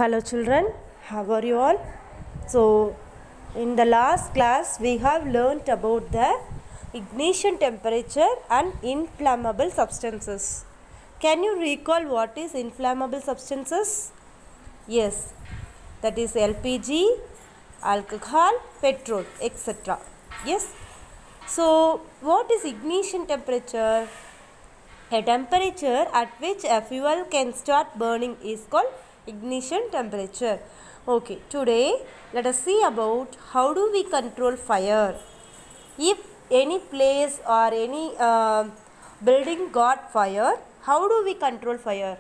Hello children, how are you all? So in the last class we have learnt about the ignition temperature and inflammable substances. Can you recall what is inflammable substances? Yes, that is LPG, alcohol, petrol, etc. Yes. So what is ignition temperature? A temperature at which a fuel can start burning is called ignition temperature. Okay, today let us see about how do we control fire. If any place or any building got fire, how do we control fire?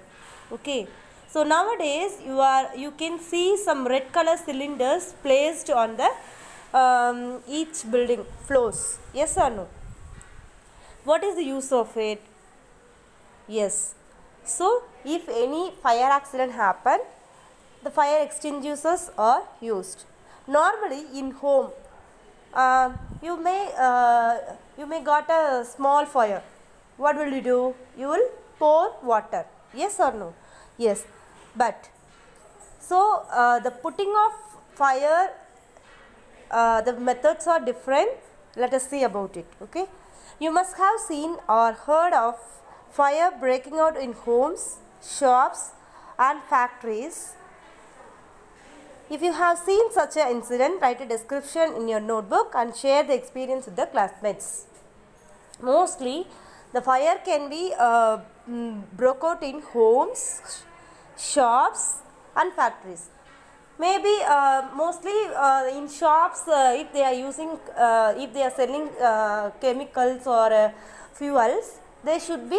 Okay, so nowadays you can see some red color cylinders placed on the each building floors. Yes or no? What is the use of it? Yes. So, if any fire accident happen, the fire extinguishers are used. Normally, in home, you may got a small fire. What will you do? You will pour water. Yes or no? Yes. But so the putting of fire, the methods are different. Let us see about it. Okay. You must have seen or heard of fire breaking out in homes, shops and factories. If you have seen such an incident, write a description in your notebook and share the experience with the classmates. Mostly, the fire can be broke out in homes, shops and factories. Maybe mostly in shops, if they are using, if they are selling chemicals or fuels, they should be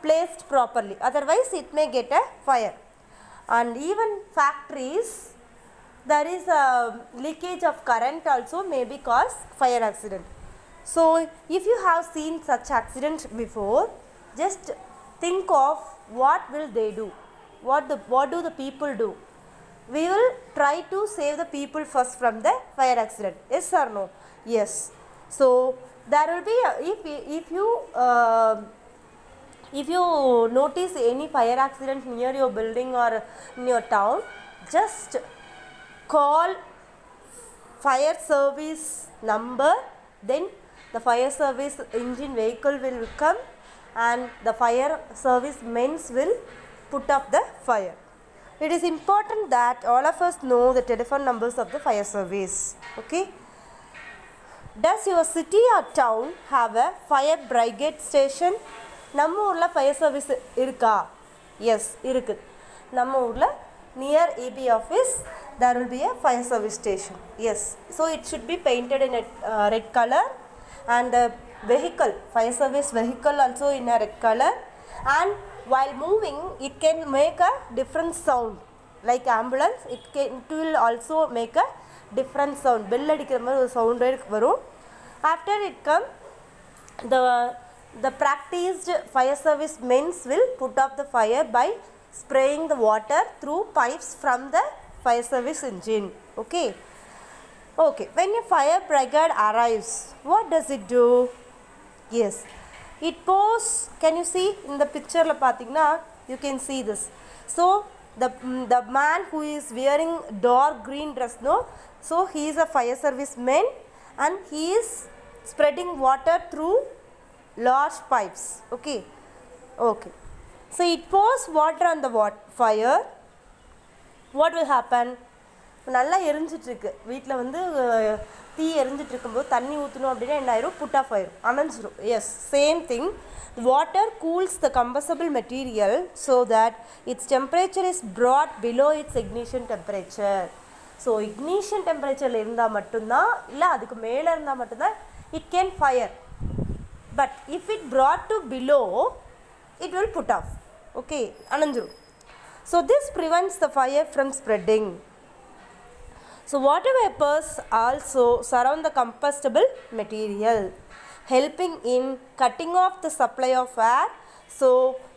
placed properly, otherwise it may get a fire. And even factories, there is a leakage of current also may be cause fire accident. So if you have seen such accident before, just think of what will they do, what do the people do. We will try to save the people first from the fire accident. Yes or no? Yes. So there will be if you notice any fire accident near your building or in your town, just call fire service number, then the fire service engine vehicle will come and the fire service men will put up the fire. It is important that all of us know the telephone numbers of the fire service. Okay. Does your city or town have a fire brigade station? நம்ம ஊர்ல fire service இருக்கா? Yes, இருக்கு. நம்ம ஊர்ல near EB office there will be a fire service station. Yes. So it should be painted in a red color and the vehicle, fire service vehicle also in a red color, and while moving it can make a different sound. Like ambulance, it will also make a different sound. Bell அடிக்கிற மாதிரி ஒரு sound வரும். After it come, the practiced fire service men will put out the fire by spraying the water through pipes from the fire service engine. Okay. Okay. When a fire brigade arrives, what does it do? Yes. It pours. Can you see in the picture la pathina? You can see this. So the man who is wearing dark green dress, no? So he is a fire service man and he is spreading water through large pipes. Okay. Okay. So it pours water on the fire. What will happen? நல்லா எரிஞ்சிட்டு இருக்கு, வீட்டில் வந்து தீ எரிஞ்சிட்டு இருக்கும்போது தண்ணி ஊற்றணும் அப்படின்னா என்ன ஆயிரும்? புட் ஆஃப் ஆயிரும், அணைஞ்சிரும். Yes, same thing. Water cools the combustible material so that its temperature is brought below its ignition temperature. So ignition டெம்பரேச்சரில் இருந்தால் மட்டும்தான், இல்லை அதுக்கு மேலே இருந்தால் மட்டும்தான் it can fire. But if it brought to below, it will put off. Okay, அணைஞ்சிரும். So this prevents the fire from spreading. So water vapors also surround the combustible material, helping in cutting off the supply of air, so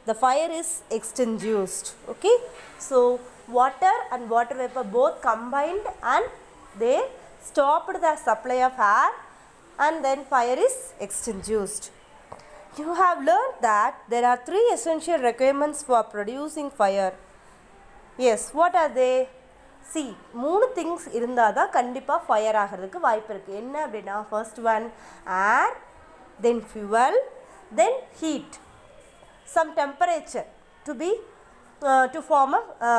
the fire is extinguished. Okay, so water and water vapor both combined and they stopped the supply of air and then fire is extinguished. You have learned that there are 3 essential requirements for producing fire. Yes, what are they? see 3 things இருந்தால் தான் கண்டிப்பாக fire ஆகிறதுக்கு வாய்ப்பு இருக்குது. என்ன அப்படின்னா first one air, then fuel, then heat, some temperature to be to form a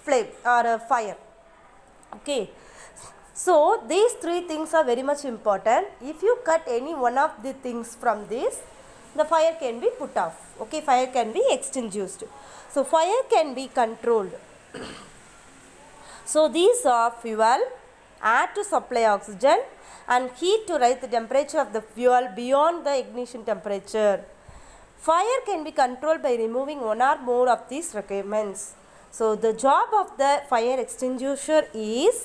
flame or a fire. Okay, so these 3 things are very much important. If you cut any one of the things from this, the fire can be put off. Okay, fire can be extinguished. So fire can be controlled. So these are fuel, air to supply oxygen, and heat to raise the temperature of the fuel beyond the ignition temperature. Fire can be controlled by removing one or more of these requirements. So the job of the fire extinguisher is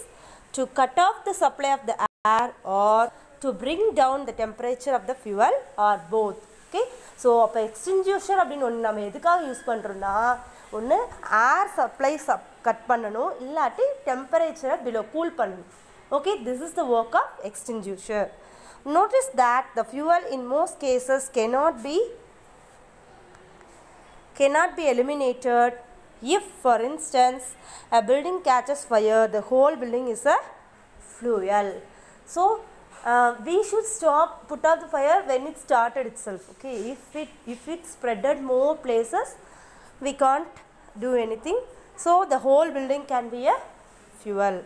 to cut off the supply of the air or to bring down the temperature of the fuel or both. Okay, so அப்போ extinguisher அப்படின்னு ஒன்று நம்ம எதுக்காக use பண்ணுறோன்னா, ஒன்று ஏர் supply cut பண்ணணும், இல்லாட்டி டெம்பரேச்சரை பிலோ கூல் பண்ணணும். Okay, this is the work of extinguisher. Notice that the fuel in most cases cannot be eliminated. If for instance a building catches fire, the whole building is a fuel. So we should put out the fire when it started itself. Okay, if it spreaded more places, we can't do anything. So the whole building can be a fuel.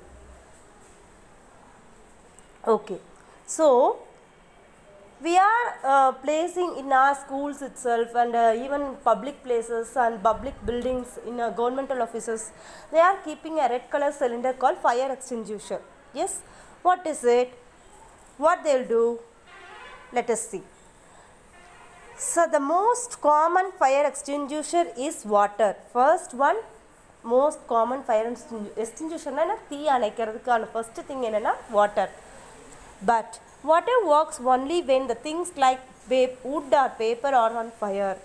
Okay, so we are placing in our schools itself and even public places and public buildings in governmental offices, they are keeping a red color cylinder called fire extinguisher. Yes, what is it? What they will do? Let us see. So the most common fire extinguisher is water. First one, most common fire extinguisher na thee anaikiradhukana first thing enna water. But water works only when the things like wood or paper are on fire.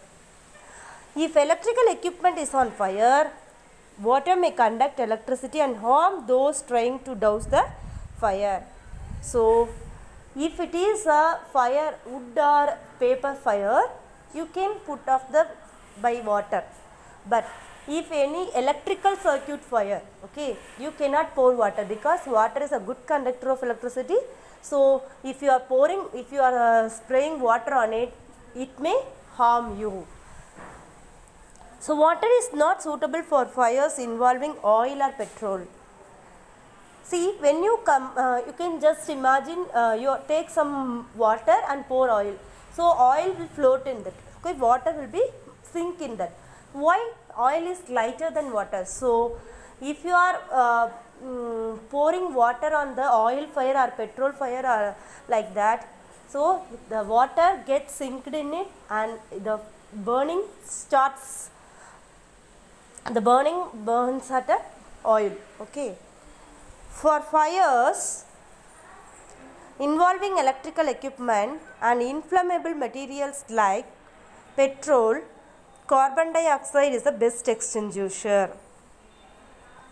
If electrical equipment is on fire, water may conduct electricity and harm those trying to douse the fire. So if it is a fire, wood or paper fire, you can put off by water. But if any electrical circuit fire, okay, you cannot pour water because water is a good conductor of electricity. So if you are spraying water on it, it may harm you. So water is not suitable for fires involving oil or petrol. See, when you come, you can just imagine you take some water and pour oil. So oil will float in that. Okay, water will be sink in that. Why? Oil is lighter than water. So if you are pouring water on the oil fire or petrol fire or like that, so the water gets sinked in it and the burning starts. The burning burns at the oil. Okay, for fires involving electrical equipment and inflammable materials like petrol, carbon dioxide is the best extinguisher.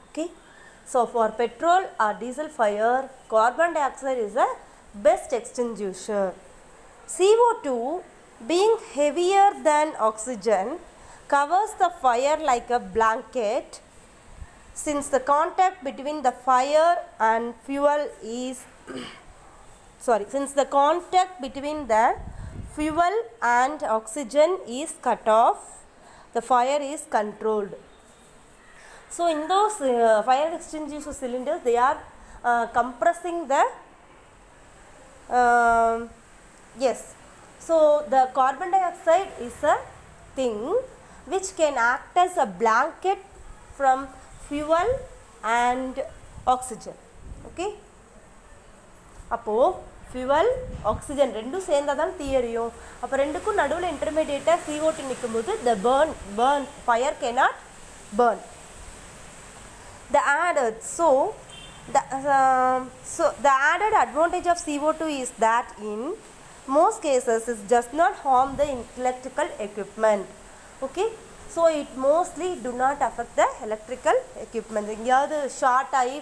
Okay, so for petrol or diesel fire, carbon dioxide is the best extinguisher. CO2, being heavier than oxygen, covers the fire like a blanket. Since the contact between the fire and fuel is since the contact between the fuel and oxygen is cut off, the fire is controlled. So in those fire extinguisher cylinders, they are compressing the yes. So the carbon dioxide is a thing which can act as a blanket from fuel and oxygen. Okay, அப்போ fuel oxygen ரெண்டும் சேர்ந்தா தான் தீ எரியும். அப்போ ரெண்டுக்கும் நடுவில் இன்டர்மீடியேட்டாக CO2 நிற்கும்போது the burn fire cannot burn. The added the added advantage of CO2 is that in most cases it does not harm the electrical equipment. Okay, so it mostly do not affect the electrical equipment. எங்கயாவது short ஆகி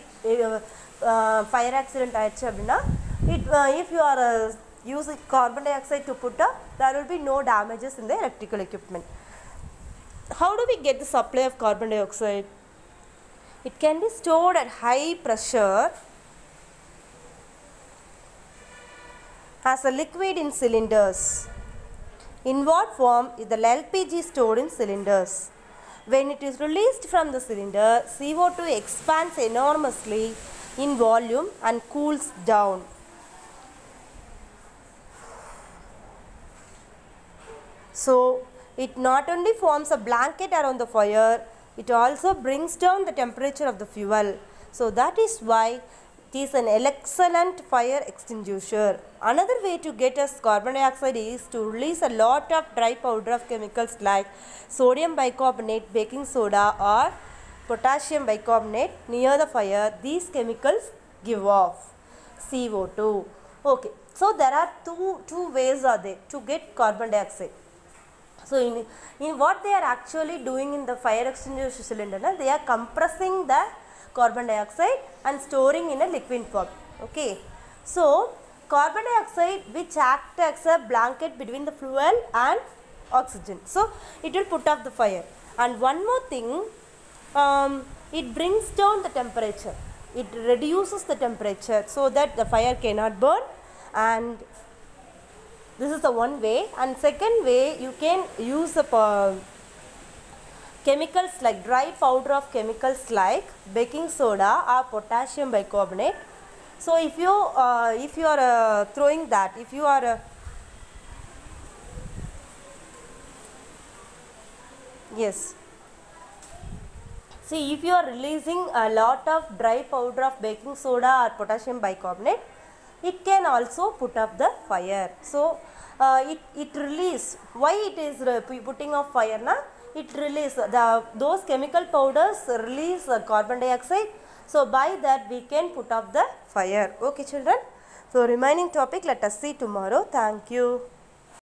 fire accident ஆயிடுச்சு அப்படின்னா if you are using carbon dioxide to put up, there will be no damages in the electrical equipment. How do we get the supply of carbon dioxide? It can be stored at high pressure as a liquid in cylinders. In what form is the LPG stored in cylinders? When it is released from the cylinder, CO2 expands enormously in volume and cools down. So, it not only forms a blanket around the fire, it also brings down the temperature of the fuel. So, that is why it is an excellent fire extinguisher. Another way to get us carbon dioxide is to release a lot of dry powder of chemicals like sodium bicarbonate, baking soda or potassium bicarbonate near the fire. These chemicals give off CO2. Okay, so there are two ways are there to get carbon dioxide. So, in what they are actually doing in the fire extinguisher cylinder, they are compressing the carbon dioxide and storing in a liquid form. Okay. So, carbon dioxide which acts as a blanket between the fuel and oxygen. So, it will put off the fire. And one more thing, it brings down the temperature. It reduces the temperature so that the fire cannot burn, and this is the one way. And second way, you can use the chemicals like dry powder of chemicals like baking soda or potassium bicarbonate. So if you are throwing that, if you are yes, see, if you are releasing a lot of dry powder of baking soda or potassium bicarbonate, it can also put up the fire. So it release, why it is putting off fire na? It release those chemical powders release carbon dioxide. So by that we can put off the fire. Okay children. So remaining topic let us see tomorrow. Thank you.